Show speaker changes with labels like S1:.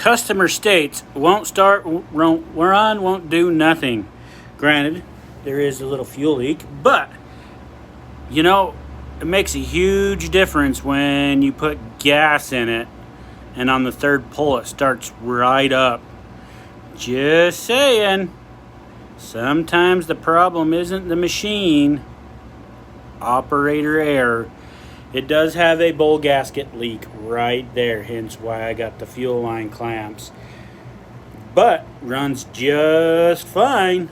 S1: customer states won't start, won't run, won't do nothing. Granted, there is a little fuel leak, but you know, it makes a huge difference when you put gas in it and on the third pull it starts right up. Just saying. Sometimes the problem isn't the machine. Operator error. It does have a bowl gasket leak right there, hence why I got the fuel line clamps. But runs just fine.